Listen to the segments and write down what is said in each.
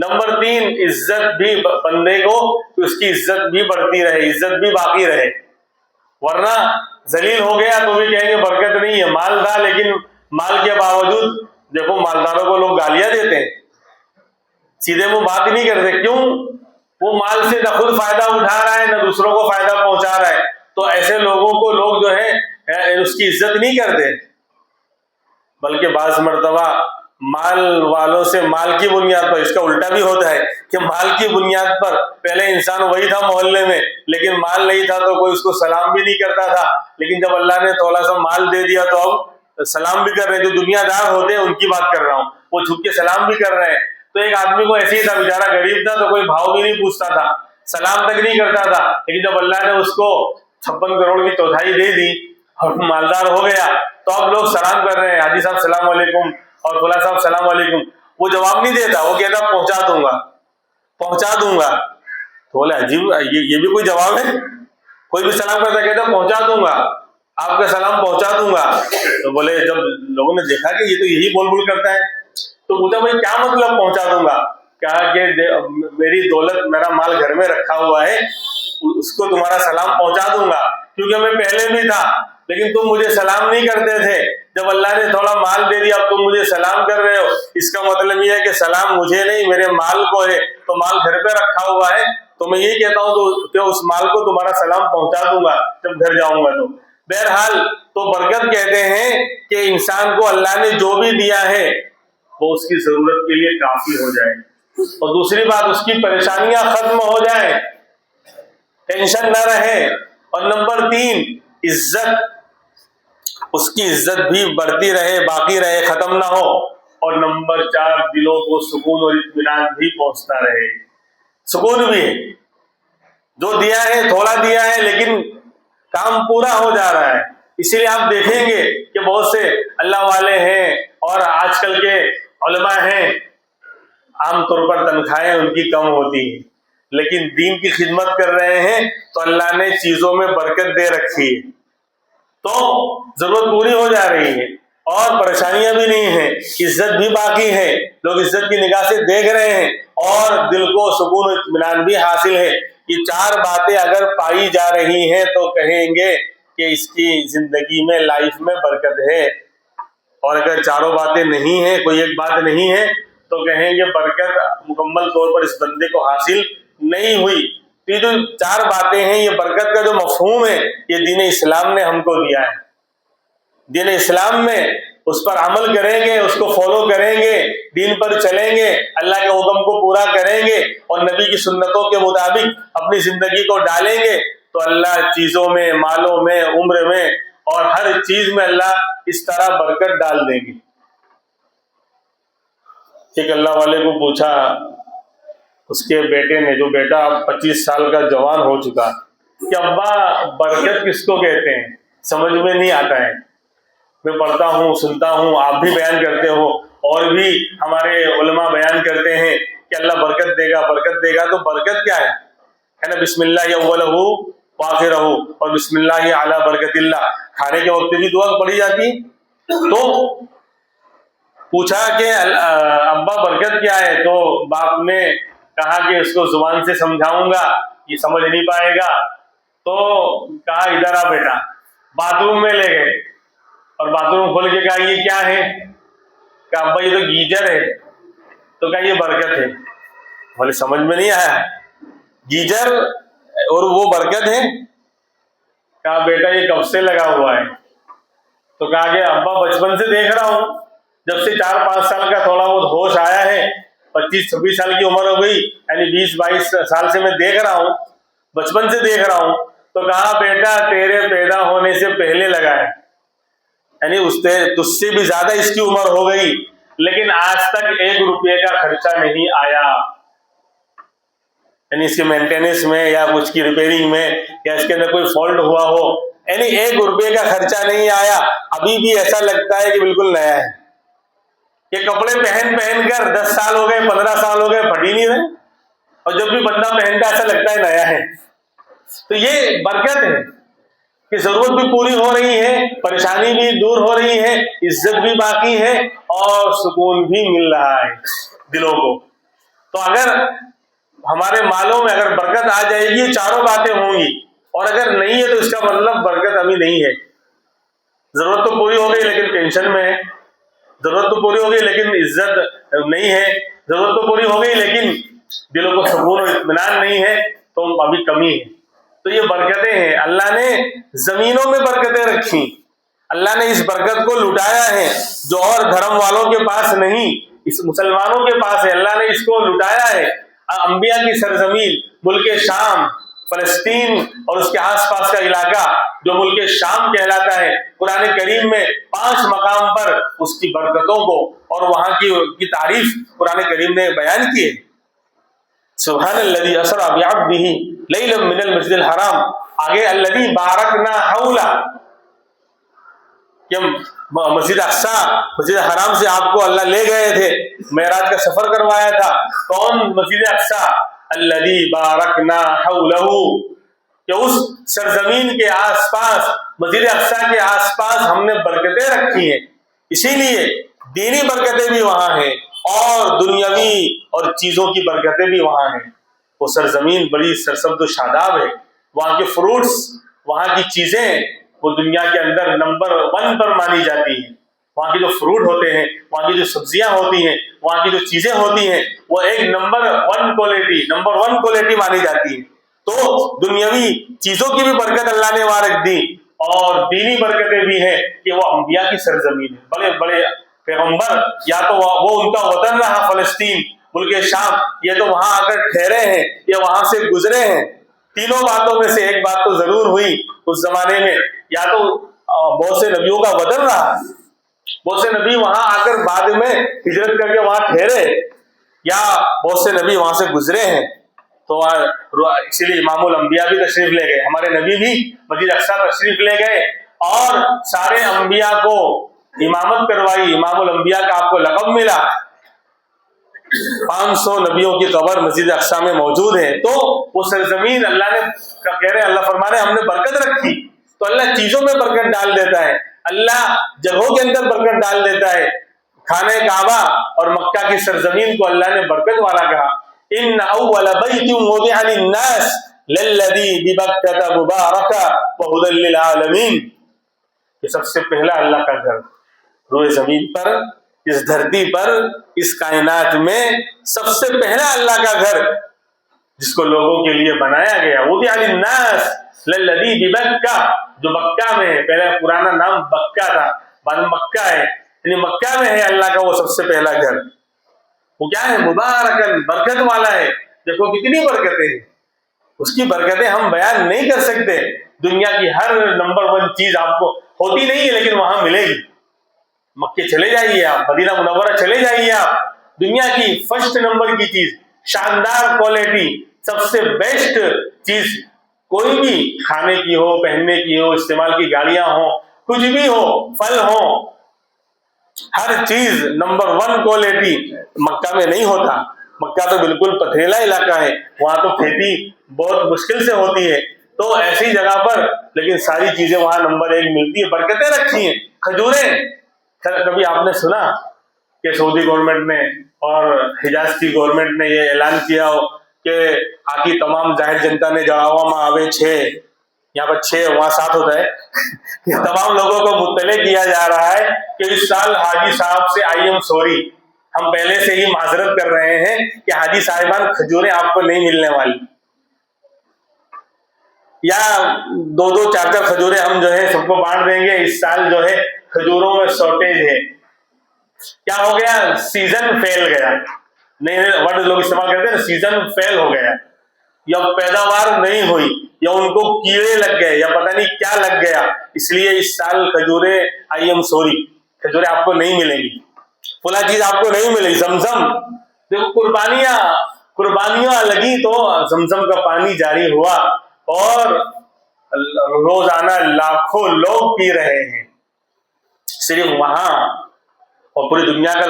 Number 3 عزت بھی بندے کو کہ اس کی عزت بھی بڑھتی رہے، عزت بھی باقی رہے، ورنہ ذلیل ہو گیا تو بھی کہیں گے برکت نہیں ہے، مال تھا لیکن مال کے باوجود دیکھو مالداروں کو لوگ گالیاں دیتے ہیں، سیدھے منہ بات ہی نہیں کرتے، کیوں؟ وہ مال سے نہ خود فائدہ اٹھا رہا ہے نہ دوسروں کو فائدہ پہنچا رہا ہے، تو ایسے لوگوں کو لوگ جو ہے اس کی عزت نہیں کرتے، بلکہ بعض مرتبہ مال والوں سے مال کی بنیاد پر، اس کا الٹا بھی ہوتا ہے کہ مال کی بنیاد پر پہلے انسان وہی تھا محلے میں لیکن مال نہیں تھا تو کوئی اس کو سلام بھی نہیں کرتا تھا، لیکن جب اللہ نے تھوڑا سا مال دے دیا تو اب سلام بھی کر رہے ہیں، جو دنیا دار ہوتے ہیں ان کی بات کر رہا ہوں، وہ جھک کے سلام بھی کر رہے ہیں۔ تو ایک آدمی کو ایسے ہی تھا، بیچارہ غریب تھا تو کوئی بھاؤ بھی نہیں پوچھتا تھا، سلام تک نہیں کرتا تھا، لیکن جب اللہ نے اس کو 56 کروڑ کی چوتھائی دے دی اور مالدار ہو گیا تو اب لوگ سلام کر رہے ہیں، حاجی صاحب السلام علیکم اور فلاں صاحب السلام علیکم، وہ جواب نہیں دیتا، وہ کہتا پہنچا دوں گا پہنچا دوں گا، تو بولے عجیب یہ بھی کوئی جواب ہے؟ کوئی بھی سلام کرتا کہتا پہنچا دوں گا، آپ کا سلام پہنچا دوں گا، تو بولے جب لوگوں نے دیکھا کہ یہ تو یہی بول بول کرتا ہے تو پوچھا بھائی کیا مطلب پہنچا دوں گا؟ کہا کہ میری دولت میرا مال گھر میں رکھا ہوا ہے اس کو تمہارا سلام پہنچا دوں گا، کیونکہ میں پہلے بھی تھا لیکن تم مجھے سلام نہیں کرتے تھے، جب اللہ نے تھوڑا مال دے دیا اب تم مجھے سلام کر رہے ہو، اس کا مطلب یہ ہے کہ سلام مجھے نہیں میرے مال کو ہے، تو مال گھر پہ رکھا ہوا ہے تو میں یہ کہتا ہوں کہ اس مال کو تمہارا سلام پہنچا دوں گا جب گھر جاؤں گا تو۔ بہرحال تو برکت کہتے ہیں کہ انسان کو اللہ نے جو بھی دیا ہے وہ اس کی ضرورت کے لیے کافی ہو جائے، اور دوسری بات اس کی پریشانیاں ختم ہو جائیں، ٹینشن نہ رہے، اور نمبر 3 عزت، اس کی عزت بھی بڑھتی رہے باقی رہے ختم نہ ہو، اور نمبر 4 دلوں کو سکون اور اطمینان بھی پہنچتا رہے، سکون بھی ہے، جو دیا ہے تھوڑا دیا ہے لیکن کام پورا ہو جا رہا ہے، اسی لیے آپ دیکھیں گے کہ بہت سے اللہ والے ہیں اور آج کل کے علماء ہیں، عام طور پر تنخواہیں ان کی کم ہوتی ہیں لیکن دین کی خدمت کر رہے ہیں تو اللہ نے چیزوں میں برکت دے رکھی ہے، تو ضرورت پوری ہو جا رہی ہے اور پریشانیاں بھی نہیں ہیں، عزت بھی باقی ہے، لوگ عزت کی نگاہ سے دیکھ رہے ہیں اور دل کو سکون و اطمینان بھی حاصل ہے۔ یہ 4 باتیں اگر پائی جا رہی ہیں تو کہیں گے کہ اس کی زندگی میں لائف میں برکت ہے، اور اگر چاروں باتیں نہیں ہیں کوئی ایک بات نہیں ہے تو کہیں گے برکت مکمل طور پر اس بندے کو حاصل نہیں ہوئی۔ یہ جو 4 باتیں ہیں یہ برکت کا جو مفہوم ہے یہ دین اسلام نے ہم کو دیا ہے، دین اسلام میں اس پر عمل کریں گے، اس کو فالو کریں گے، دین پر چلیں گے، اللہ کے حکم کو پورا کریں گے اور نبی کی سنتوں کے مطابق اپنی زندگی کو ڈالیں گے تو اللہ چیزوں میں، مالوں میں، عمر میں اور ہر چیز میں اللہ اس طرح برکت ڈال دیں گے۔ ایک اللہ والے کو پوچھا اس کے بیٹے نے، جو بیٹا اب 25 سال کا جوان ہو چکا، کہ ابا برکت کس کو کہتے ہیں؟ سمجھ میں نہیں آتا ہے، میں پڑھتا ہوں سنتا ہوں، آپ بھی بیان کرتے ہو اور بھی ہمارے علماء بیان کرتے ہیں کہ اللہ برکت دے گا برکت دے گا، تو برکت کیا ہے نا؟ بسم اللہ اولہ وآخرہ اور بسم اللہ علی برکت اللہ، کھانے کے وقت بھی دعا پڑھی جاتی ہے۔ تو پوچھا کہ ابا برکت کیا ہے؟ تو باپ نے کہا کہ اس کو زبان سے سمجھاؤں گا یہ سمجھ نہیں پائے گا، تو کہا ادھر آ بیٹا، باتھ روم میں لے گئے اور باتھ روم کھول کے کہا یہ کیا ہے؟ کہا ابا یہ تو گیزر ہے، تو کہا یہ برکت ہے۔ بولے سمجھ میں نہیں آیا، گیزر اور وہ برکت ہے؟ کہا بیٹا یہ کب سے لگا ہوا ہے؟ تو کہا کہ ابا بچپن سے دیکھ رہا ہوں، جب سے 4-5 سال کا تھوڑا بہت ہوش آیا ہے، 25-26 سال کی عمر ہو گئی، یعنی 20-22 سال سے میں دیکھ رہا ہوں، بچپن سے دیکھ رہا ہوں۔ تو کہا بیٹا تیرے پیدا ہونے سے پہلے لگا ہے، یعنی تجھ سے بھی زیادہ اس کی عمر ہو گئی لیکن آج تک 1 روپے کا خرچہ نہیں آیا، یعنی اس کے مینٹیننس میں یا اس کی ریپیئرنگ میں یا اس کے اندر کوئی فالٹ ہوا ہو، یعنی 1 روپے کا خرچہ نہیں آیا، ابھی بھی ایسا لگتا ہے کہ بالکل نیا ہے۔ یہ کپڑے پہن کر 10 سال ہو گئے 15 سال ہو گئے پھٹ ہی نہیں رہے، اور جب بھی بندہ پہنتا ایسا لگتا ہے نیا ہے۔ تو یہ برکت ہے کہ ضرورت بھی پوری ہو رہی ہے، پریشانی بھی دور ہو رہی ہے، عزت بھی باقی ہے اور سکون بھی مل رہا ہے دلوں کو۔ تو اگر ہمارے مالوں میں اگر برکت آ جائے گی چاروں باتیں ہوں گی، اور اگر نہیں ہے تو اس کا مطلب برکت ابھی نہیں ہے. ضرورت تو پوری ہو گئی لیکن ٹینشن میں ہے، ضرورت تو پوری ہو گئی لیکن عزت نہیں ہے، ضرورت تو پوری ہو گئی لیکن دلوں کو سکون اور اطمینان نہیں ہے، تو ابھی کمی ہے. تو یہ برکتیں ہیں. اللہ نے زمینوں میں برکتیں رکھی، اللہ نے اس برکت کو لٹایا ہے جو اور دھرم والوں کے پاس نہیں، اس مسلمانوں کے پاس ہے. اللہ نے اس کو لٹایا ہے. انبیاء کی سرزمین ملک شام، فلسطین اور اس کے آس پاس کا علاقہ جو ملک شام کہلاتا ہے، قرآن کریم میں 5 مقام پر اس کی برکتوں کو اور وہاں کی تعریف قرآن کریم نے بیان کی ہے. سبحان الذی اسری بعبدہ لیلا من المسجد الحرام، آگے الذی بارکنا حولہ، کہ مسجد اقصی، مسجد حرام سے آپ کو اللہ لے گئے تھے، معراج کا سفر کروایا تھا. کون؟ مسجد اقصی. الذی بارکنا حولہ، کہ اس سرزمین کے آس پاس، مسجد اقصی کے آس پاس ہم نے برکتیں رکھی ہیں. اسی لیے دینی برکتیں بھی وہاں ہیں اور دنیاوی اور چیزوں کی برکتیں بھی وہاں ہیں. وہ سرزمین بڑی سرسبز و شاداب ہے، وہاں کے فروٹس، وہاں کی چیزیں وہ دنیا کے اندر نمبر 1 پر مانی جاتی ہیں. وہاں کے جو فروٹ ہوتے ہیں، وہاں کی جو سبزیاں ہوتی ہیں، وہاں کی جو چیزیں ہوتی ہیں، وہ ایک نمبر 1 کوالٹی مانی جاتی ہے. تو دنیاوی چیزوں کی بھی برکت اللہ نے وہاں رکھ دی، اور دینی برکتیں بھی ہیں کہ وہ انبیاء کی سرزمین ہے. بڑے بڑے پیغمبر یا تو وہ ان کا وطن رہا فلسطین، ملک شام، یہ تو وہاں آ کر ٹھہرے ہیں یا وہاں سے گزرے ہیں. تینوں باتوں میں سے ایک بات تو ضرور ہوئی اس زمانے میں، یا تو بہت سے نبیوں کا وطن رہا، بہت سے نبی وہاں آ کر بعد میں ہجرت کر کے وہاں ٹھہرے، یا بہت سے نبی وہاں سے گزرے ہیں. تو اسی لیے امام الانبیاء بھی تشریف لے گئے، ہمارے نبی بھی مسجد اقصی تشریف لے گئے اور سارے انبیاء کو امامت کروائی. امام الانبیاء کا آپ کو لقب ملا. 500 نبیوں کی قبر مسجد اقصی میں موجود ہے. تو وہ سرزمین اللہ نے کہہ رہے، اللہ فرما رہے ہم نے برکت رکھی. تو اللہ چیزوں میں برکت ڈال دیتا ہے، اللہ جگہوں کے اندر برکت ڈال دیتا ہے. خانہ کعبہ اور مکہ کی سرزمین کو اللہ نے برکت والا کہا. ان اول بیت وضع للناس للذی ببکۃ مبارکا وہدی للعالمین، یہ سب سے پہلا اللہ کا گھر روئے زمین پر، اس دھرتی پر، اس کائنات میں سب سے پہلا اللہ کا گھر جس کو لوگوں کے لیے بنایا گیا، وضع للناس للذی ببکہ، جو مکہ میں ہے. پہلے پرانا نام بکہ تھا، بعد میں مکہ ہے، یعنی مکہ میں ہے اللہ کا وہ سب سے پہلا گھر. وہ کیا ہے؟ مبارکن، برکت والا ہے. دیکھو کتنی برکتیں ہیں، اس کی برکتیں ہم بیان نہیں کر سکتے. دنیا کی ہر نمبر 1 چیز آپ کو ہوتی نہیں ہے لیکن وہاں ملے گی. مکے چلے جائیے آپ، مدینہ منورہ چلے جائیے آپ، دنیا کی فرسٹ نمبر کی چیز، شاندار کوالٹی، سب سے بیسٹ چیز کوئی بھی کھانے کی ہو، پہننے کی ہو، استعمال کی گاڑیاں ہوں، کچھ بھی ہو، پھل ہوں، ہر چیز نمبر 1 کوالٹی مکہ میں نہیں ہوتا. مکہ تو بالکل پتھریلا علاقہ ہے، وہاں تو کھیتی بہت مشکل سے ہوتی ہے. تو ایسی جگہ پر لیکن ساری چیزیں وہاں نمبر 1 ملتی ہے. برکتیں رکھی ہیں. کھجوریں، کبھی آپ نے سنا کہ سعودی گورنمنٹ نے اور حجاز کی گورنمنٹ نے یہ اعلان کیا ہو کہ آکی تمام ظاہر جنتا نے جڑاوا میں آوے 6، یہاں پر 6 وہاں 7 ہوتا ہے، تمام لوگوں کو مطلع کیا جا رہا ہے کہ اس سال حاجی صاحب سے آئی ایم سوری، ہم پہلے سے ہی معذرت کر رہے ہیں کہ حاجی صاحبان کھجوریں آپ کو نہیں ملنے والی، یا 2-2 4-4 کھجوریں ہم جو ہے سب کو بانٹ دیں گے. اس سال جو ہے کھجوروں میں شارٹیج ہے. کیا ہو گیا؟ سیزن فیل گیا. نئے ورڈ لوگ استعمال کرتے ہیں نا، سیزن فیل ہو گیا، یا پیداوار نہیں ہوئی، یا ان کو کیڑے لگ گئے، یا پتہ نہیں کیا لگ گیا، اس لیے اس سال کھجوریں آئی ایم سوری، کھجوریں آپ کو نہیں ملیں گی، فلاں چیز آپ کو نہیں ملے گی. زمزم، دیکھو قربانیاں لگی تو زمزم کا پانی جاری ہوا اور روزانہ لاکھوں لوگ پی رہے ہیں صرف وہاں، اور پوری دنیا کا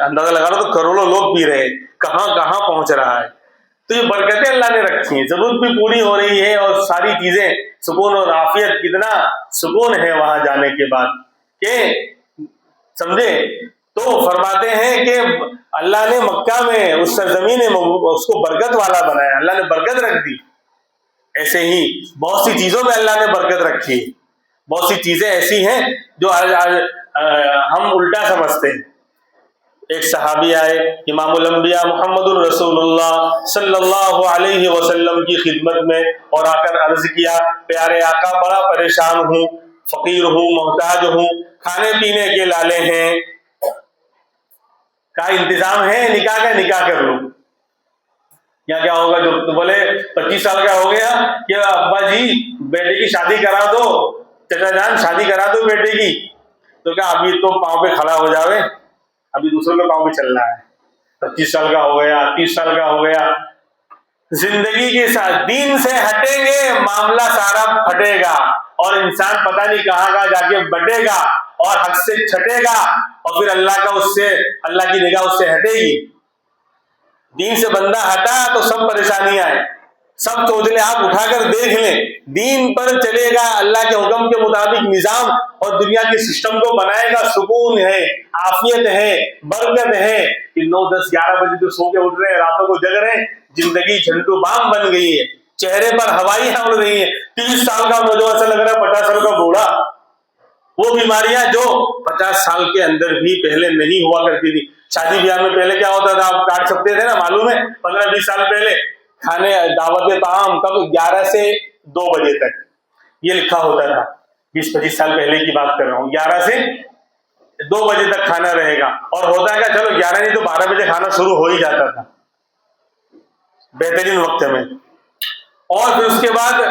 اندازہ لگا لو تو کروڑوں لوگ پی رہے ہیں. کہاں کہاں پہنچ رہا ہے. تو یہ برکتیں اللہ نے رکھی ہیں، ضرورت بھی پوری ہو رہی ہے اور ساری چیزیں سکون اور عافیت. کتنا سکون ہے وہاں جانے کے بعد کہ سمجھے تو فرماتے ہیں کہ اللہ نے مکہ میں اس سرزمین میں اس کو برکت والا بنایا، اللہ نے برکت رکھ دی۔ ایسے ہی بہت سی چیزوں میں اللہ نے برکت رکھی، بہت سی چیزیں ایسی ہیں جو آج ہم الٹا سمجھتے ہیں۔ ایک صحابی آئے امام الانبیاء محمد الرسول اللہ صلی اللہ علیہ وسلم کی خدمت میں اور آ کر عرض کیا، پیارے آقا بڑا پریشان ہوں، فقیر ہوں، محتاج ہوں، کھانے پینے کے لالے ہیں، کا انتظام ہے نکاح کا؟ نکاح کر لوں۔ یا کیا ہوگا؟ جو بولے 25 سال کا ہو گیا کہ ابا جی بیٹے کی شادی کرا دو، چچا جان شادی کرا دو بیٹے کی، تو کیا ابھی تو پاؤں پہ کھڑا ہو جاوے، ابھی دوسروں کے پاؤں پہ چل رہا ہے، 25 سال کا ہو گیا، 30 سال کا ہو گیا۔ زندگی کے ساتھ دین سے ہٹیں گے معاملہ سارا پھٹے گا، اور انسان پتہ نہیں کہاں کہاں جا کے بٹے گا اور حق سے چھٹے گا، اور پھر اللہ کی نگاہ اس سے ہٹے گی۔ دین سے بندہ ہٹا تو سب پریشانیاں ہیں، سب چوتلے آپ اٹھا کر دیکھ لیں، دین پر چلے گا، اللہ کے حکم کے مطابق نظام اور دنیا کے سسٹم کو بنائے گا، سکون ہے، عافیت ہے، برکت ہے۔ کہ 9 10 11 بجے تو سو کے اٹھ رہے ہیں، راتوں کو جگ رہے ہیں، زندگی جھنڈو بام بن گئی ہے، چہرے پر ہوائیاں اڑ رہی ہیں، 30 سال کا نوجوان سے لگ رہا ہے 50 سال کا بوڑھا۔ وہ بیماریاں جو 50 سال کے اندر بھی پہلے نہیں ہوا کرتی تھی۔ شادی بیاہ میں پہلے کیا ہوتا تھا؟ آپ کاٹ سکتے تھے نا، معلوم ہے 15 20 سال پہلے کھانے دعوت طعام کب 11 سے 2 بجے تک یہ لکھا ہوتا تھا۔ 20 25 سال پہلے کی بات کر رہا ہوں، 11 سے 2 بجے تک کھانا رہے گا، اور ہوتا ہے کہ چلو 11 نہیں تو 12 بجے کھانا شروع ہو ہی جاتا تھا بہترین وقت میں۔ اور پھر اس کے بعد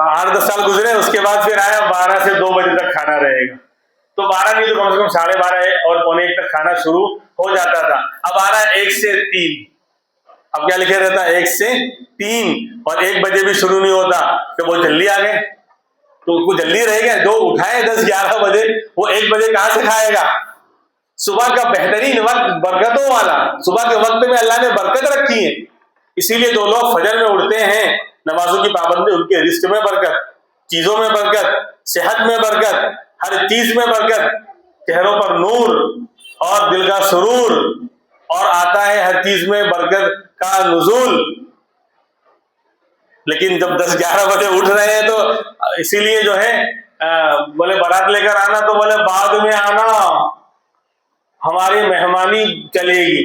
8 10 سال گزرے، اس کے بعد پھر آیا 12 سے 2 بجے تک کھانا رہے گا، تو 12 نہیں تو کم سے کم 12:30 اور 12:45 تک کھانا شروع ہو جاتا تھا۔ اب آ رہا ہے 1 سے 3، اب کیا لکھے رہتا ہے 1 سے 3، اور 1 بجے بھی شروع نہیں ہوتا کہ وہ جلدی آ گئے، تو ان کو جلدی رہے گا، جو اٹھائے 10 11 بجے وہ 1 بجے کہاں سے کھائے گا؟ صبح کا بہترین وقت برکتوں والا، صبح کے وقت میں اللہ نے برکت رکھی ہے، اسی لیے جو لوگ فجر میں اٹھتے ہیں، نمازوں کی پابندی، ان کے رزق میں برکت، چیزوں میں برکت، صحت میں برکت، ہر چیز میں برکت، چہروں پر نور اور دل کا سرور، اور آتا ہے ہر چیز میں برکت کا نزول۔ لیکن جب 10 11 بجے اٹھ رہے ہیں تو اسی لیے جو ہے بولے بارات لے کر آنا، تو بولے بعد میں آنا، ہماری مہمانی چلے گی۔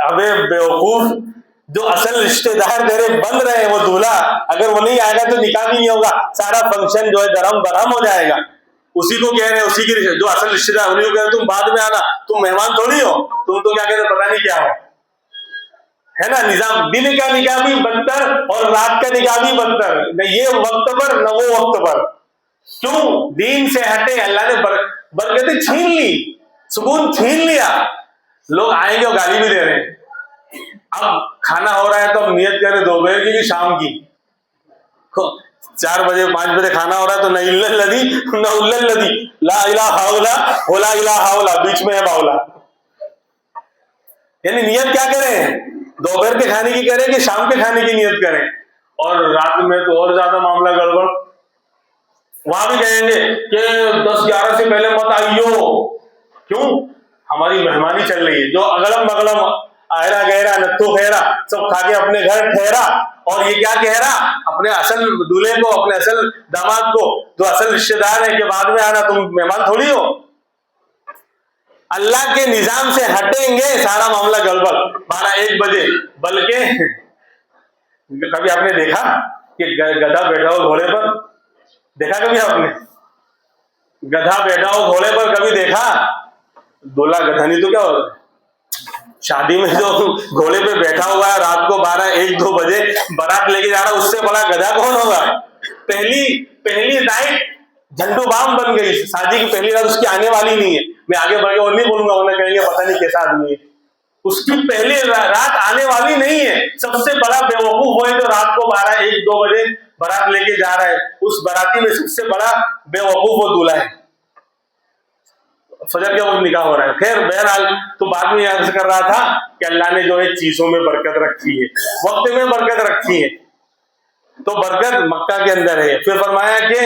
ابے بیوقوف، جو اصل رشتے دار تیرے بن رہے ہیں وہ دولہا، اگر وہ نہیں آئے گا تو نکاح بھی نہیں ہوگا، سارا فنکشن جو ہے درہم برہم ہو جائے گا۔ اسی کو کہہ رہے ہیں، اسی کی جو اصل رشتے دار انہیں کو کہہ رہے ہیں تم بعد میں آنا، تم مہمان تھوڑی ہو، تم تو کیا کہتے ہیں پتہ نہیں کیا ہو، ہے نا؟ نظام دن کا نکاح بھی بدتر اور رات کا نکاح بھی بدتر، نہ یہ وقت پر نہ وہ وقت پر۔ کیوں؟ دین سے ہٹے، اللہ نے برکتیں چھین لی، سکون چھین لیا۔ لوگ آئیں گے اور گالی بھی دے رہے ہیں۔ اب کھانا ہو رہا ہے تو اب نیت کرے دوپہر کی کہ شام کی، 4 بجے 5 بجے کھانا ہو رہا ہے تو نہ الذی نہ الذی لا الہ الا ولا الہ الا، بیچ میں ہے باولا۔ یعنی نیت کیا کریں؟ دوپہر کے کھانے کی کریں کہ شام کے کھانے کی نیت کریں؟ اور رات میں تو اور زیادہ معاملہ گڑبڑ، وہاں بھی کہیں گے کہ 10 11 سے پہلے مت آئیو۔ کیوں؟ ہماری مہمانی چل رہی ہے، جو اگلم بگلم آہرا گہرا نتو خیرا سب کھا کے اپنے گھر ٹھہرا، اور یہ کیا کہہ رہا اپنے اصل دولہے کو، اپنے اصل داماد کو، جو اصل رشتے دار ہے، کہ بعد میں آنا، تم مہمان تھوڑی ہو۔ اللہ کے نظام سے ہٹیں گے سارا معاملہ گڑبڑ۔ 12 1 بجے، بلکہ کبھی آپ نے دیکھا کہ گدھا بیٹھا ہو گھوڑے پر؟ دیکھا کبھی آپ نے گدھا بیٹھا ہو گھوڑے پر؟ کبھی دیکھا؟ دولہا گدھا نہیں تو کیا ہوگا؟ شادی میں جو گھوڑے پہ بیٹھا ہوا ہے رات کو 12 1 2 بجے بارات لے کے جا رہا، اس سے بڑا گدھا کون ہوگا؟ پہلی نائٹ جھنڈو بام بن گئی، شادی کی پہلی رات اس کی آنے والی نہیں ہے۔ میں آگے بڑھ کے اور نہیں بولوں گا، انہیں کہیں گے پتہ نہیں کیسا آدمی ہے۔ اس کی پہلی رات آنے والی نہیں ہے۔ سب سے بڑا بیوقوف ہوئے جو رات کو 12 1 2 بجے بارات لے کے جا رہا ہے، اس باراتی میں سب سے بڑا بیوقوف وہ دولہا ہے۔ فجر کے وقت نکاح ہو رہا ہے۔ خیر بہرحال، تو بعد میں عرض کر رہا تھا کہ اللہ نے جو ہے چیزوں میں برکت رکھی ہے، وقت میں برکت رکھی ہے، تو برکت مکہ کے اندر ہے۔ پھر فرمایا کہ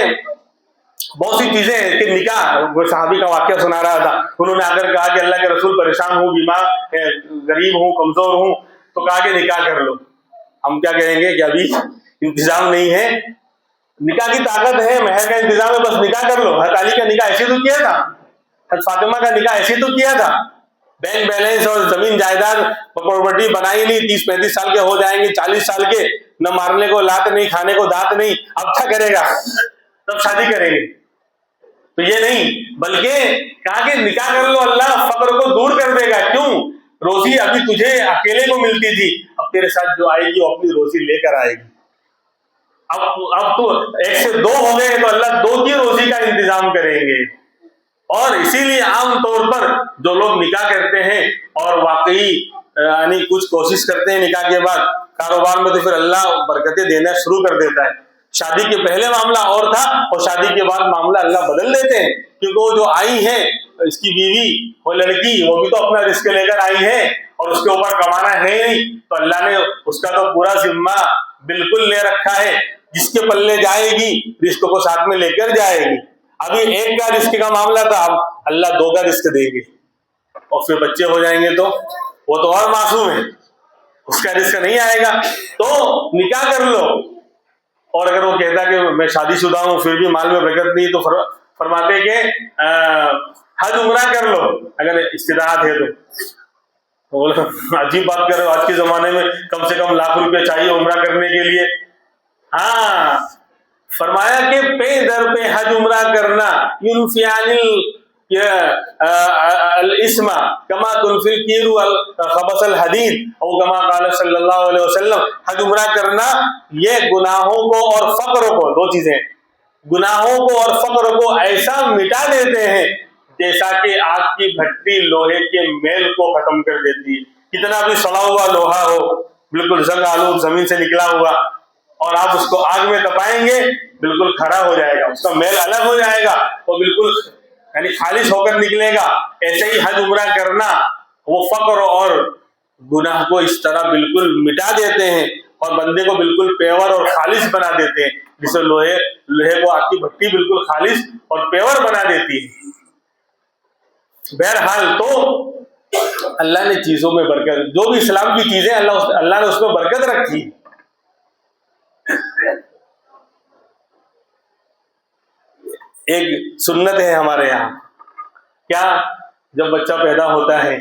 بہت سی چیزیں ہیں کہ نکاح، وہ صحابی کا واقعہ سنا رہا تھا، انہوں نے اگر کہا کہ اللہ کے رسول پریشان ہوں، بیمار، غریب ہوں، کمزور ہوں، تو کہا کہ نکاح کر لو. ہم کیا کہیں گے کہ ابھی انتظام نہیں ہے. نکاح کی طاقت ہے، مہر کا انتظام ہے، بس نکاح کر لو. حضرت علی کا نکاح ایسے تو کیا تھا، حضرت فاطمہ کا نکاح ایسے تو کیا تھا. بینک بیلنس اور زمین جائیداد پراپرٹی بنائی نہیں، 30-35 سال کے ہو جائیں گے، 40 سال کے، نہ مارنے کو لات نہیں، کھانے کو دانت نہیں، اب کیا کرے گا، تب شادی کریں گے. تو یہ نہیں، بلکہ کہا کہ نکاح کر لو، اللہ فقر کو دور کر دے گا. کیوں؟ روزی ابھی تجھے اکیلے کو ملتی تھی، اب تیرے ساتھ جو آئے گی وہ اپنی روزی لے کر آئے گی. اب تو 1 سے 2 ہو گئے تو اللہ 2 کی روزی کا انتظام کریں گے. اور اسی لیے عام طور پر جو لوگ نکاح کرتے ہیں اور واقعی یعنی کچھ کوشش کرتے ہیں نکاح کے بعد کاروبار میں، تو پھر اللہ برکتیں دینا شروع کر دیتا ہے. شادی کے پہلے معاملہ اور تھا اور شادی کے بعد معاملہ اللہ بدل دیتے ہیں، کیونکہ وہ جو آئی ہے اس کی بیوی، وہ لڑکی، وہ بھی تو اپنا رزق لے کر آئی ہے اور اس کے اوپر کمانا ہے نہیں، تو اللہ نے اس کا تو پورا ذمہ بالکل لے رکھا ہے. جس کے پلے جائے گی رزق کو ساتھ میں لے کر جائے گی. ابھی 1 کا رزق کا معاملہ تھا، اب اللہ 2 کا رزق دے گی. اور پھر بچے ہو جائیں گے تو وہ تو اور معصوم ہے، اس کا رزق نہیں آئے گا. تو نکاح کر لو. اور اگر وہ کہتا کہ میں شادی شدہ ہوں پھر بھی مال میں برکت نہیں، تو فرماتے کہ حج عمرہ کر لو اگر استطاعت ہے تو. عجیب بات کر رہے ہو، آج کے زمانے میں کم سے کم لاکھ روپے چاہیے عمرہ کرنے کے لیے. ہاں، فرمایا کہ پے در پہ حج عمرہ کرنا ينفيان الاسم كما تنفي الكير خبث الحديد او كما قال صلی اللہ علیہ وسلم. حج عمرہ کرنا یہ گناہوں کو اور فقر کو، 2 چیزیں، گناہوں کو اور فقر کو ایسا مٹا دیتے ہیں جیسا کہ آگ کی بھٹی لوہے کے میل کو ختم کر دیتی ہے. کتنا بھی سڑا ہوا لوہا ہو، بالکل زنگ آلود زمین سے نکلا ہوا، اور آپ اس کو آگ میں تپائیں گے بالکل کھڑا ہو جائے گا، اس کا میل الگ ہو جائے گا، وہ بالکل یعنی خالص ہو کر نکلے گا. ایسے ہی حج عمرہ کرنا وہ فقر اور گناہ کو اس طرح بالکل مٹا دیتے ہیں اور بندے کو بالکل پیور اور خالص بنا دیتے ہیں، جسے لوہے کو آگ کی بھٹی بالکل خالص اور پیور بنا دیتی ہے. بہرحال تو اللہ نے چیزوں میں برکت، جو بھی اسلام کی چیزیں اللہ نے اس میں برکت رکھی. ایک سنت ہے ہمارے یہاں، کیا جب بچہ پیدا ہوتا ہے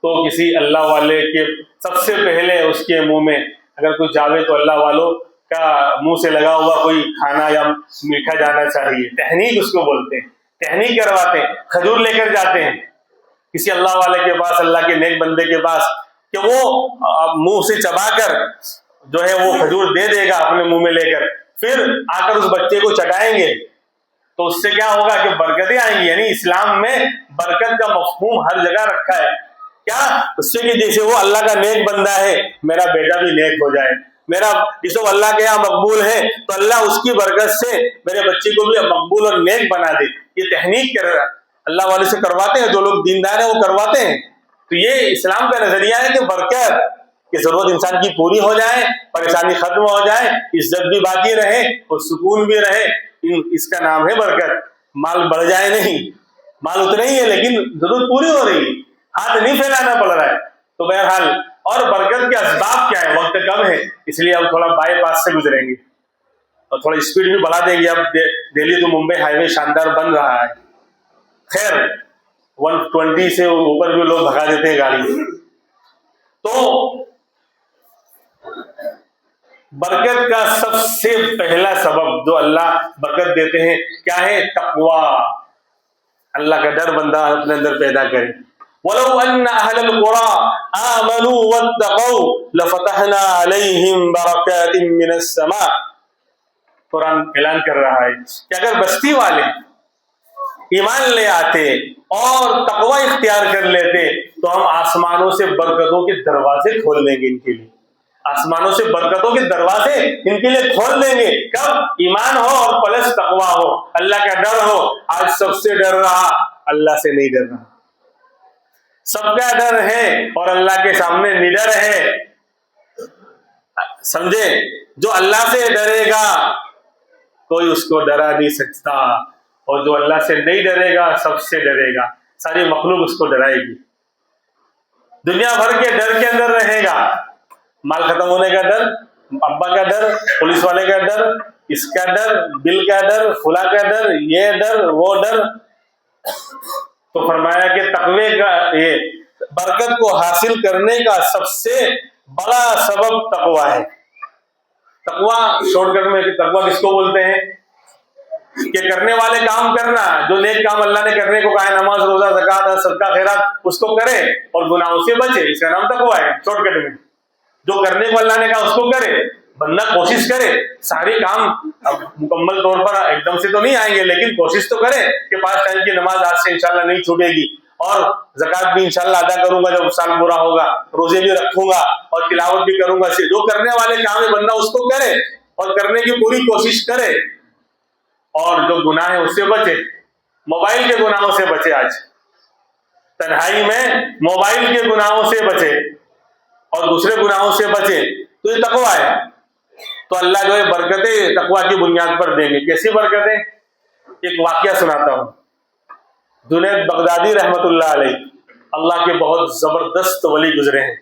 تو کسی اللہ والے کے سب سے پہلے اس کے منہ میں اگر کچھ جاوے تو اللہ والوں کا منہ سے لگا ہوا کوئی کھانا یا میٹھا جانا چاہیے. تہنیک اس کو بولتے ہیں، تہنیک کرواتے ہیں، کھجور لے کر جاتے ہیں کسی اللہ والے کے پاس، اللہ کے نیک بندے کے پاس، کہ وہ منہ سے چبا کر جو ہے وہ کھجور دے دے گا اپنے منہ میں لے کر، پھر آ کر اس بچے کو چٹائیں گے تو اس سے کیا ہوگا کہ برکتیں آئیں گی. یعنی اسلام میں برکت کا مفہوم ہر جگہ رکھا ہے. کیا؟ اس سے کہ جیسے وہ اللہ کا نیک بندہ ہے، میرا بیٹا بھی نیک ہو جائے، میرا اس کو اللہ کے یہاں مقبول ہے تو اللہ اس کی برکت سے میرے بچے کو بھی مقبول اور نیک بنا دے. یہ تہنیک کر رہا اللہ والے سے کرواتے ہیں، جو لوگ دیندار ہیں وہ کرواتے ہیں. تو یہ اسلام کا نظریہ ہے کہ برکت کی ضرورت انسان کی پوری ہو جائے، پریشانی ختم ہو جائے، عزت بھی باقی رہے اور سکون بھی رہے. اس کا نام ہے برکت. مال بڑھ جائے نہیں، مال اتنا ہی ہے لیکن ضرورت پوری ہو رہی ہے، ہاتھ نہیں پھیلانا پڑ رہا ہے. تو بہرحال اور برکت کے اسباب کیا ہے؟ وقت کم ہے اس لیے اب تھوڑا بائی پاس سے گزریں گے اور تھوڑا اسپیڈ بھی بڑھا دیں گے. اب دہلی تو ممبئی ہائی وے شاندار بن رہا ہے. خیر 120 سے اوپر بھی لوگ بھگا دیتے ہیں گاڑی. تو برکت کا سب سے پہلا سبب جو اللہ برکت دیتے ہیں کیا ہے؟ تقوی. اللہ کا ڈر بندہ اپنے اندر پیدا کرے. وَلَوْ أَنَّ أَهْلَ الْقُرَىٰ آمَنُوا وَاتَّقَوْا لَفَتَحْنَا عَلَيْهِمْ بَرَكَاتٍ مِّنَ السَّمَاءِ. قرآن اعلان کر رہا ہے کہ اگر بستی والے ایمان لے آتے اور تقوی اختیار کر لیتے تو ہم آسمانوں سے برکتوں کے دروازے کھول دیں گے ان کے لیے. آسمانوں سے برکتوں کے دروازے ان کے لیے کھول دیں گے. کب؟ ایمان ہو اور پلس تقوی ہو، اللہ کا ڈر ہو. آج سب سے ڈر رہا، اللہ سے نہیں ڈر رہا. سب کا ڈر ہے اور اللہ کے سامنے نڈر ہے. سمجھے؟ جو اللہ سے ڈرے گا کوئی اس کو ڈرا نہیں سکتا. اور جو اللہ سے نہیں ڈرے گا سب سے ڈرے گا، ساری مخلوق اس کو ڈرائے گی، دنیا بھر کے ڈر کے اندر رہے گا، مال ختم ہونے کا ڈر، ابا کا ڈر، پولیس والے کا ڈر، اس کا ڈر، بل کا ڈر، فلاں کا ڈر، یہ ڈر وہ ڈر۔ تو فرمایا کہ تقوی کا یہ برکت کو حاصل کرنے کا سب سے بڑا سبب تقوی ہے۔ تقوی شارٹ کٹ میں تقوی کس کو بولتے ہیں؟ کہ کرنے والے کام کرنا، جو نیک کام اللہ نے کرنے کو کہا ہے، نماز روزہ زکوٰۃ صدقہ خیرات، اس کو کرے اور گناہوں سے بچے، اس کا نام تقوی ہے شارٹ کٹ میں۔ جو کرنے کو اللہ نے کہا اس کو کرے، بندہ کوشش کرے، سارے کام اب مکمل طور پر ایک دم سے تو نہیں آئیں گے، لیکن کوشش تو کرے کہ 5 ٹائم کی نماز آج سے انشاءاللہ نہیں چھوٹے گی، اور زکوٰۃ بھی انشاءاللہ ادا کروں گا جب سال پورا ہوگا، روزے بھی رکھوں گا اور تلاوت بھی کروں گا۔ جو کرنے والے کام ہے بندہ اس کو کرے اور کرنے کی پوری کوشش کرے، اور جو گناہ ہے اس سے بچے۔ موبائل کے گناہوں سے بچے، آج تنہائی میں موبائل کے گناہوں سے بچے اور دوسرے گناہوں سے بچے، تو یہ تقوی ہے۔ تو اللہ جو ہے برکتیں تقوی کی بنیاد پر دیں گے۔ کیسی برکتیں؟ ایک واقعہ سناتا ہوں۔ جنید بغدادی رحمت اللہ علیہ اللہ کے بہت زبردست ولی گزرے ہیں۔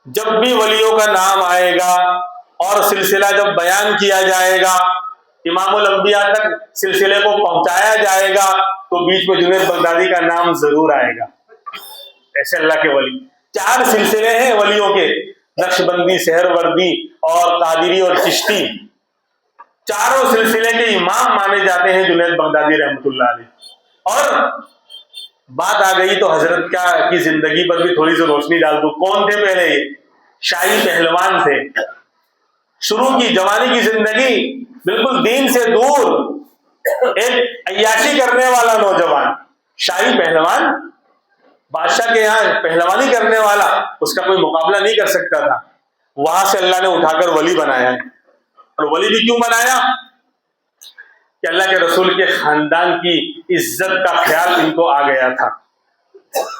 جب بھی ولیوں کا نام آئے گا اور سلسلہ جب بیان کیا جائے گا، امام الانبیاء تک سلسلے کو پہنچایا جائے گا، تو بیچ میں جنید بغدادی کا نام ضرور آئے گا۔ ایسے اللہ کے ولی 4 سلسلے ہیں ولیوں کے، نقشبندی، سہروردی اور قادری اور چشتی، چاروں سلسلے کے امام مانے جاتے ہیں جنید بغدادی رحمت اللہ علیہ۔ اور بات آ گئی تو حضرت کی زندگی پر بھی تھوڑی سی روشنی ڈال دوں۔ کون تھے پہلے؟ یہ شاہی پہلوان تھے۔ شروع کی جوانی کی زندگی بالکل دین سے دور، ایک عیاشی کرنے والا نوجوان، شاہی پہلوان، بادشاہ کے یہاں پہلوانی کرنے والا، اس کا کوئی مقابلہ نہیں کر سکتا تھا۔ وہاں سے اللہ نے اٹھا کر ولی بنایا ہے۔ اور ولی بھی کیوں بنایا؟ کہ اللہ کے رسول کے خاندان کی عزت کا خیال ان کو آ گیا تھا۔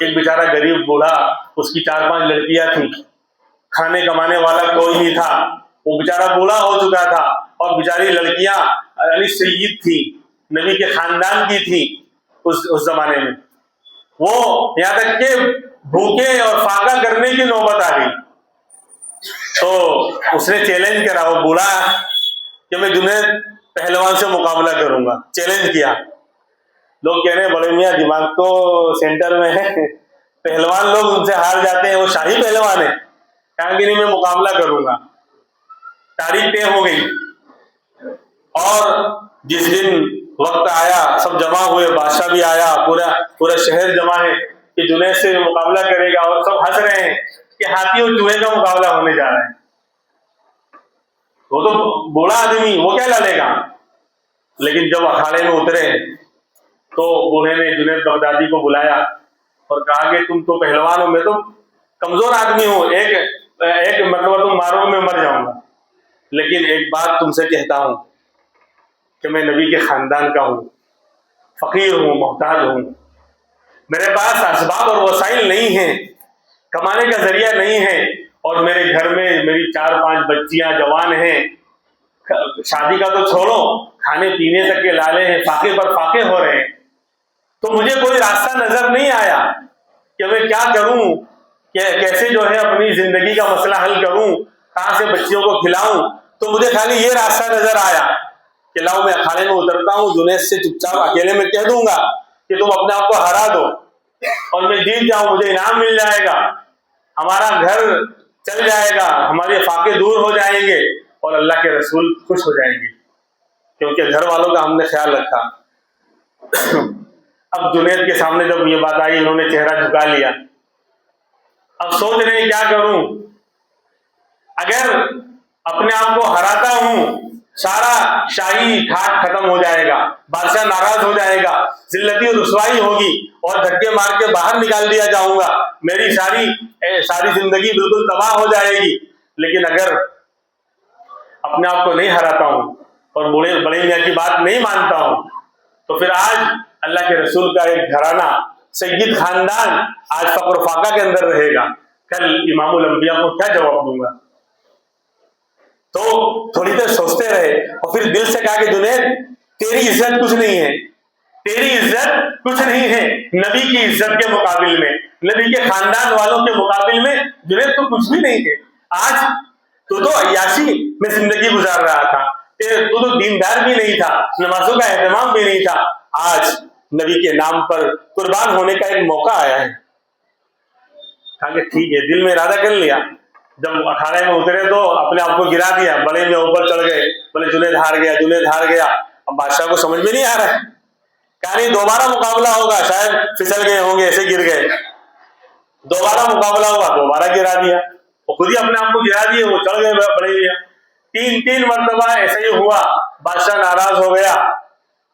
ایک بیچارہ غریب بوڑھا، اس کی 4-5 لڑکیاں تھیں، کھانے کمانے والا کوئی نہیں تھا، وہ بیچارہ بوڑھا ہو چکا تھا، اور بیچاری لڑکیاں علی سید تھی، نبی کے خاندان کی تھی اس زمانے میں۔ وہ یہاں تک کہ بھوکے اور فاقہ کرنے کی نوبت آ گئی، تو اس نے چیلنج کرا، وہ بولا کہ میں جنید پہلوان سے مقابلہ کروں گا، چیلنج کیا۔ لوگ کہہ رہے ہیں بڑے میاں دماغ تو سینٹر میں ہے، پہلوان لوگ ان سے ہار جاتے ہیں، وہ شاہی پہلوان ہے، کہا کہ نہیں میں مقابلہ کروں گا۔ تاریخ طے ہو گئی، اور جس دن وقت آیا سب جمع ہوئے، بادشاہ بھی آیا، پورا شہر جمع ہے کہ جنید سے مقابلہ کرے گا، اور سب ہنس رہے ہیں کہ ہاتھی اور چوہے کا مقابلہ ہونے جا رہا ہے۔ وہ تو بوڑھا آدمی، وہ کیا لڑے گا؟ لیکن جب اکھاڑے میں اترے تو بوڑھے نے جنید بغدادی کو بلایا اور کہا کہ تم تو پہلوان ہو، میں تو کمزور آدمی ہوں، ایک مرتبہ تم مارو میں مر جاؤں گا، لیکن ایک بات تم سے کہتا ہوں کہ میں نبی کے خاندان کا ہوں، فقیر ہوں، محتاج ہوں، میرے پاس اسباب اور وسائل نہیں ہیں، کمانے کا ذریعہ نہیں ہے، اور میرے گھر میں میری 4-5 بچیاں جوان ہیں، شادی کا تو چھوڑو، کھانے پینے تک کے لالے ہیں، فاقے پر فاقے ہو رہے ہیں، تو مجھے کوئی راستہ نظر نہیں آیا کہ میں کیا کروں، کیسے جو ہے اپنی زندگی کا مسئلہ حل کروں، کہاں سے بچیوں کو کھلاؤں۔ تو مجھے خالی یہ راستہ نظر آیا کہ لاؤ میں اکھاڑے میں اترتا ہوں، جنید سے چپ چاپ اکیلے میں کہہ دوں گا کہ تم اپنے آپ کو ہرا دو اور میں جیت جاؤں، مجھے انعام مل جائے گا، ہمارا گھر چل جائے گا، ہمارے فاقے دور ہو جائیں گے، اور اللہ کے رسول خوش ہو جائیں گے، کیونکہ گھر والوں کا ہم نے خیال رکھا۔ اب جنید کے سامنے جب یہ بات آئی، انہوں نے چہرہ جھکا لیا۔ اب سوچ رہے ہیں کیا کروں، اگر اپنے آپ کو ہراتا ہوں سارا شاہی ٹھاٹ ختم ہو جائے گا، بادشاہ ناراض ہو جائے گا، ذلتی اور رسوائی ہوگی، اور دھکے مار کے باہر نکال دیا جاؤں گا، میری ساری زندگی بالکل تباہ ہو جائے گی۔ لیکن اگر اپنے آپ کو نہیں ہراتا ہوں اور بڑے میاں کی بات نہیں مانتا ہوں، تو پھر آج اللہ کے رسول کا ایک گھرانہ، سید خاندان آج فقر و فاقہ کے اندر رہے گا، کل امام الانبیاء کو کیا جواب دوں گا؟ تو تھوڑی دیر سوچتے رہے، اور پھر دل سے کہا کہ جنید تیری عزت کچھ نہیں ہے، تیری عزت کچھ نہیں ہے نبی کی عزت کے مقابل میں، نبی کے خاندان والوں کے مقابل میں جنید تو کچھ بھی نہیں ہے۔ آج تو عیاشی میں زندگی گزار رہا تھا، تو دیندار بھی نہیں تھا، نمازوں کا اہتمام بھی نہیں تھا، آج نبی کے نام پر قربان ہونے کا ایک موقع آیا ہے۔ کہا کہ ٹھیک ہے، دل میں ارادہ کر لیا، جب اکھاڑے میں اترے تو اپنے آپ کو گرا دیا، بڑے میں اوپر چڑھ گئے، بولے جنید ہار گیا، جنید ہار گیا۔ اب بادشاہ کو سمجھ میں نہیں آ رہا ہے، کہا نہیں دوبارہ مقابلہ ہوگا، شاید پھسل گئے ہوں گے، ایسے گر گئے، دوبارہ مقابلہ ہوگا، دوبارہ گرا دیا، وہ خود ہی اپنے آپ کو گرا دیے، وہ چڑھ گئے بڑے میں۔ تین مرتبہ ایسے ہی ہوا، بادشاہ ناراض ہو گیا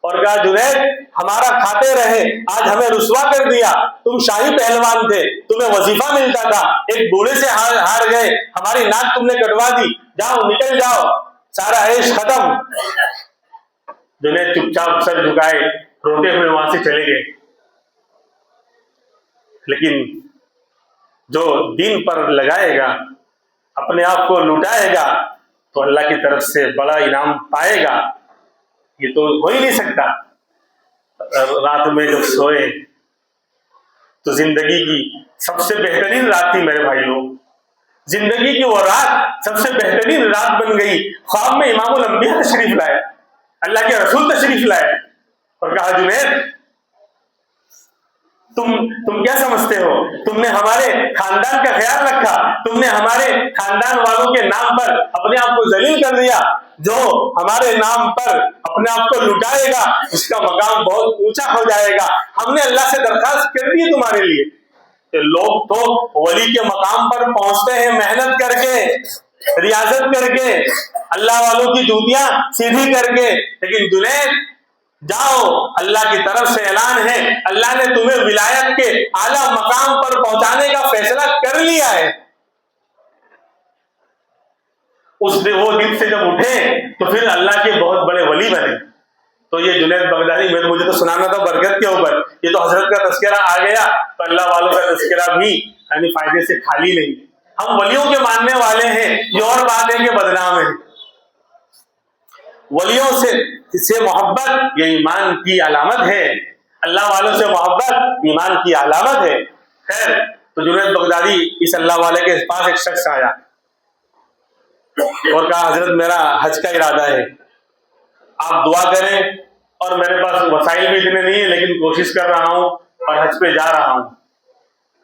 اور کہا جنید ہمارا کھاتے رہے، آج ہمیں رسوا کر دیا، تم شاہی پہلوان تھے، تمہیں وظیفہ ملتا تھا، ایک بوڑھے سے ہار گئے، ہماری ناک تم نے کٹوا دی، جاؤ نکل جاؤ، سارا عیش ختم۔ جنید چپ چاپ سر جھکائے روتے ہوئے وہاں سے چلے گئے۔ لیکن جو دین پر لگائے گا، اپنے آپ کو لٹائے گا، تو اللہ کی طرف سے بڑا انعام پائے گا، یہ تو ہو ہی نہیں سکتا۔ رات میں جب سوئے تو زندگی کی سب سے بہترین رات تھی میرے بھائی لوگ، زندگی کی وہ رات سب سے بہترین رات بن گئی۔ خواب میں امام الانبیاء تشریف لائے، اللہ کے رسول تشریف لائے اور کہا جنید تم کیا سمجھتے ہو، تم نے ہمارے خاندان کا خیال رکھا، تم نے ہمارے خاندان والوں کے نام پر اپنے آپ کو ذلیل کر دیا، جو ہمارے نام پر اپنے آپ کو لٹائے گا اس کا مقام بہت اونچا ہو جائے گا، ہم نے اللہ سے درخواست کر دی ہے تمہارے لیے۔ کہ لوگ تو ولی کے مقام پر پہنچتے ہیں محنت کر کے، ریاضت کر کے، اللہ والوں کی جوتیاں سیدھی کر کے، لیکن جنید جاؤ، اللہ کی طرف سے اعلان ہے، اللہ نے تمہیں ولایت کے اعلیٰ مقام پر پہنچانے کا فیصلہ کر لیا ہے۔ وہ دن سے جب اٹھے تو پھر اللہ کے بہت بڑے ولی بنے۔ تو یہ جنید بغدادی مجھے تو سنانا تھا برکت کے اوپر، یہ تو حضرت کا تذکرہ آ گیا تو اللہ والوں کا تذکرہ بھی یعنی فائدے سے خالی نہیں۔ ہم ولیوں کے ماننے والے ہیں، یہ اور بات ہے کہ بدنام ہے۔ ولیوں سے محبت یہ ایمان کی علامت ہے، اللہ والوں سے محبت ایمان کی علامت ہے۔ خیر، تو جنید بغدادی اس اللہ والے کے پاس ایک شخص آیا اور کہا حضرت میرا حج کا ارادہ ہے، آپ دعا کریں، اور میرے پاس وسائل بھی اتنے نہیں ہیں لیکن کوشش کر رہا ہوں اور حج پہ جا رہا ہوں۔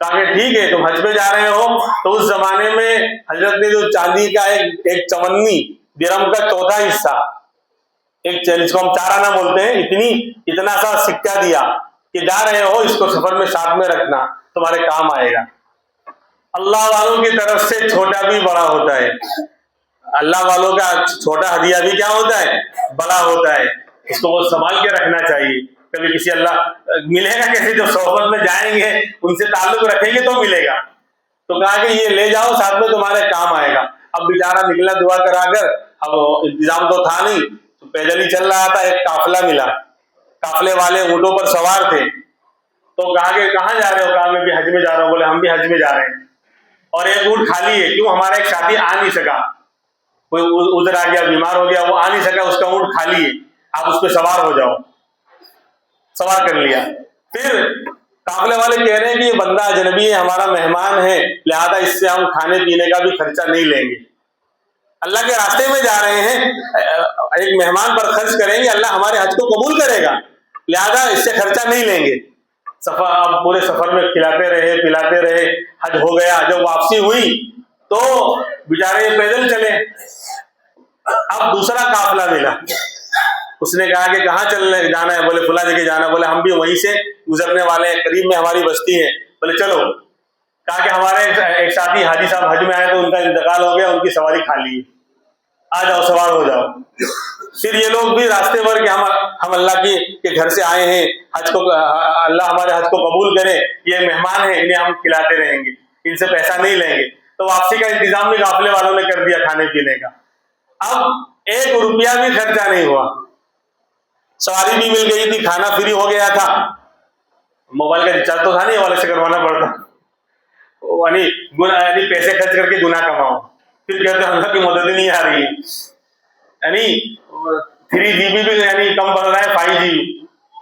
کہا کہ ٹھیک ہے، تم حج پہ جا رہے ہو تو اس زمانے میں حضرت نے جو چاندی کا ایک چونی درہم کا چوتھا حصہ، ایک جس کو ہم 4 آنا بولتے ہیں، اتنا سا سکہ دیا کہ جا رہے ہو اس کو سفر میں ساتھ میں رکھنا، تمہارے کام آئے گا۔ اللہ والوں کی طرف سے چھوٹا بھی بڑا ہوتا ہے، اللہ والوں کا چھوٹا ہدیہ بھی کیا ہوتا ہے، بڑا ہوتا ہے، اس کو وہ سنبھال کے رکھنا چاہیے۔ کبھی کسی اللہ ملے گا کیسے، جو صحبت میں جائیں گے ان سے تعلق رکھیں گے تو ملے گا، تو کہا کہ یہ لے جاؤ ساتھ میں، تمہارے کام آئے گا۔ اب بیچارہ نکلا دعا کرا کر، اب انتظام تو تھا نہیں، تو پیدل ہی چل رہا تھا، ایک قافلہ ملا، قافلے والے اونٹوں پر سوار تھے، تو کہا کہ کہاں جا رہے ہو، کہا میں بھی حج میں جا رہا ہوں، بولے ہم بھی حج میں جا رہے ہیں، اور ایک اونٹ خالی ہے، کیوں ہمارا ایک ساتھی آ نہیں سکا، کوئی ادھر آ گیا، بیمار ہو گیا، وہ آ نہیں سکا، اس کا اونٹ خالی ہے، آپ اس پہ سوار ہو جاؤ، سوار کر لیا۔ پھر قافلے والے کہہ رہے ہیں کہ یہ بندہ اجنبی ہے، ہمارا مہمان ہے، لہذا اس سے ہم کھانے پینے کا بھی خرچہ نہیں لیں گے، اللہ کے راستے میں جا رہے ہیں، ایک مہمان پر خرچ کریں گے، اللہ ہمارے حج کو قبول کرے گا، لہذا اس سے خرچہ نہیں لیں گے۔ اب پورے سفر میں کھلاتے رہے پلاتے رہے، حج ہو گیا، جب واپسی ہوئی تو بیچارے پیدل چلے۔ اب دوسرا قافلہ ملا، اس نے کہا کہ کہاں چلنے جانا ہے، بولے فلاں جگہ جانا، بولے ہم بھی وہیں سے گزرنے والے ہیں، قریب میں ہماری بستی ہے، بولے چلو۔ کہا کہ ہمارے ایک ساتھی حاجی صاحب حج میں آئے تو ان کا انتقال ہو گیا، ان کی سواری کھالی ہے، آ جاؤ سوار ہو جاؤ۔ پھر یہ لوگ بھی راستے پر کہ ہم اللہ کے گھر سے آئے ہیں، حج کو اللہ ہمارے حج کو قبول کرے، یہ مہمان ہیں، انہیں ہم کھلاتے رہیں گے، ان سے پیسہ نہیں لیں گے، تو واپسی کا انتظام بھی قافلے والوں نے کر دیا کھانے پینے کا۔ اب 1 روپیہ بھی خرچہ نہیں ہوا، سواری بھی مل گئی تھی، کھانا فری ہو گیا تھا، موبائل کا ریچارج تو تھا نہیں، والے سے کروانا پڑتا، یعنی پیسے خرچ کر کے گناہ کماؤ، پھر کہتے ہیں اللہ کی مدد نہیں آ رہی ہے، یعنی 3 GB بھی یعنی کم بڑھ رہا ہے 5 GB،